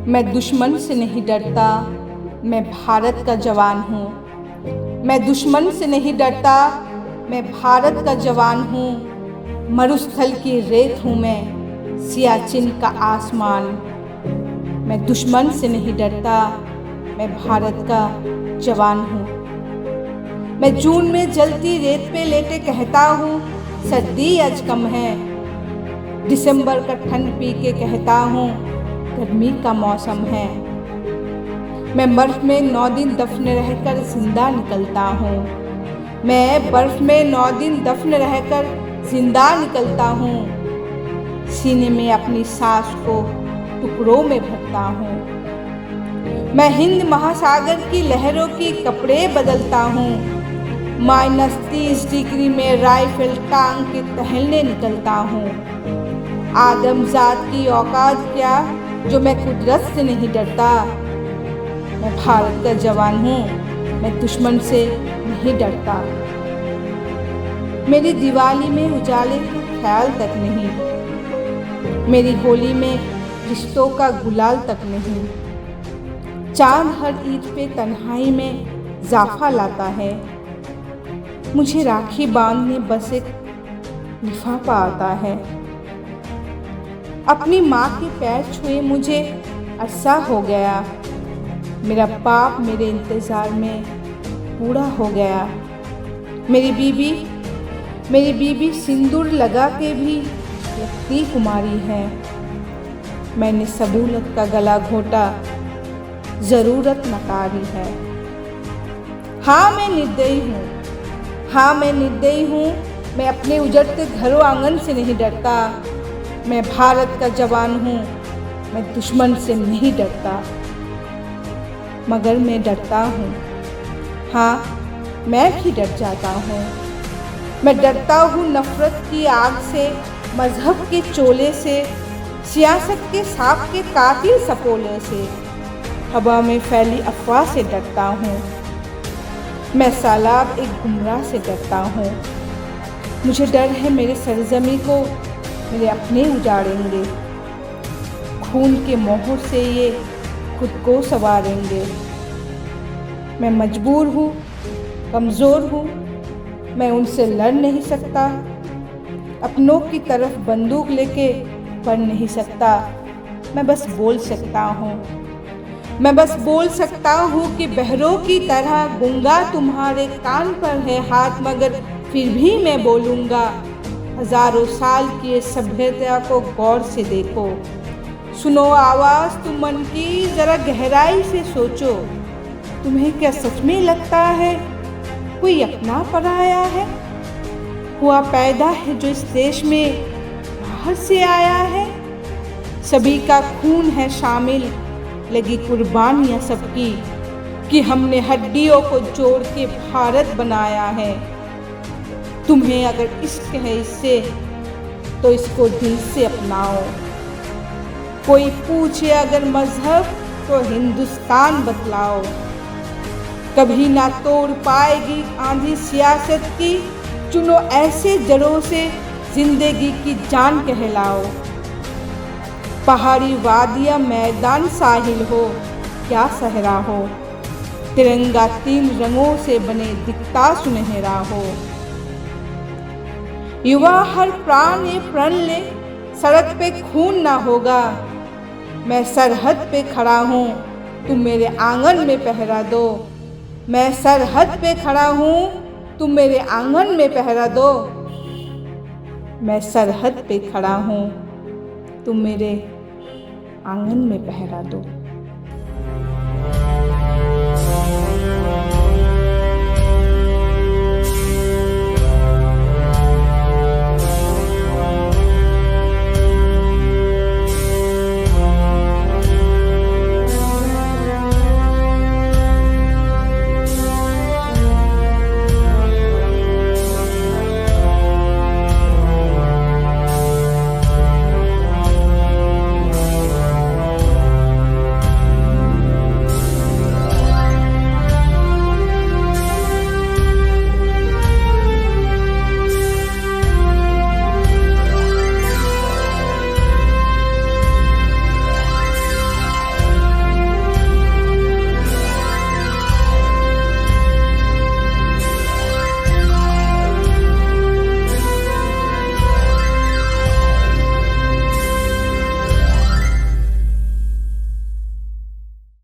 मैं दुश्मन से नहीं डरता, मैं भारत का जवान हूँ। मैं दुश्मन से नहीं डरता, मैं भारत का जवान हूँ। मरुस्थल की रेत हूँ मैं, सियाचिन का आसमान। मैं दुश्मन से नहीं डरता, मैं भारत का जवान हूँ। मैं जून में जलती रेत पे लेटे कहता हूँ, सर्दी आज कम है। दिसंबर का ठंड पी के कहता हूँ, गर्मी का मौसम है। मैं बर्फ में 9 दिन दफन रहकर जिंदा निकलता हूँ। मैं बर्फ में 9 दिन दफन रहकर जिंदा निकलता हूँ। सीने में अपनी सांस को टुकड़ों में भरता हूँ। मैं हिंद महासागर की लहरों की कपड़े बदलता हूँ। -30 डिग्री में राइफल टांग के टहलने निकलता हूँ। आदमजात की औकात क्या जो मैं कुदरत से नहीं डरता। मैं भारत का जवान हूँ, मैं दुश्मन से नहीं डरता। मेरी दिवाली में उजाले का ख्याल तक नहीं, मेरी होली में रिश्तों का गुलाल तक नहीं। चांद हर ईद पे तन्हाई में जाफा लाता है। मुझे राखी बांधने बस एक लिफाफा आता है। अपनी माँ के पैर छुए मुझे अरसा हो गया। मेरा बाप मेरे इंतज़ार में बूढ़ा हो गया। मेरी बीबी सिंदूर लगा के भी लगती कुमारी है। मैंने सबूलत का गला घोटा, ज़रूरत नकारी है। हाँ मैं निर्दयी हूँ, हाँ मैं निर्दयी हूँ। मैं अपने उजड़ते घरों आंगन से नहीं डरता। मैं भारत का जवान हूँ, मैं दुश्मन से नहीं डरता। मगर मैं डरता हूँ, हाँ मैं भी डर जाता हूँ। मैं डरता हूँ नफ़रत की आग से, मज़हब के चोले से, सियासत के सांप के कातिल सपोले से। हवा में फैली अफवाह से डरता हूँ। मैं सालाब एक गुमराह से डरता हूँ। मुझे डर है मेरे सरजमी को मेरे अपने उजाड़ेंगे। खून के मोहर से ये खुद को संवारेंगे। मैं मजबूर हूँ, कमज़ोर हूँ, मैं उनसे लड़ नहीं सकता। अपनों की तरफ बंदूक लेके बढ़ नहीं सकता। मैं बस बोल सकता हूँ, मैं बस बोल सकता हूँ कि बहरों की तरह गूंगा तुम्हारे कान पर है हाथ, मगर फिर भी मैं बोलूँगा। हजारों साल की ये सभ्यता को गौर से देखो, सुनो आवाज़ तुम मन की, ज़रा गहराई से सोचो। तुम्हें क्या सच में लगता है कोई अपना पराया है? हुआ पैदा है जो इस देश में बाहर से आया है। सभी का खून है शामिल, लगी कुर्बानियाँ सबकी, कि हमने हड्डियों को जोड़ के भारत बनाया है। तुम्हें अगर इश्क है इससे तो इसको दिल से अपनाओ। कोई पूछे अगर मजहब तो हिंदुस्तान बतलाओ। कभी ना तोड़ पाएगी आंधी सियासत की, चुनो ऐसे जड़ों से जिंदगी की जान कहलाओ। पहाड़ी वादियाँ मैदान साहिल हो क्या सहरा हो, तिरंगा 3 रंगों से बने दिखता सुनहरा हो। युवा हर प्राण ये प्रण ले, सड़क पे खून ना होगा। मैं सरहद पे खड़ा हूँ, तुम मेरे आंगन में पहरा दो। मैं सरहद पे खड़ा हूँ, तुम मेरे आंगन में पहरा दो। मैं सरहद पे खड़ा हूँ, तुम मेरे आंगन में पहरा दो।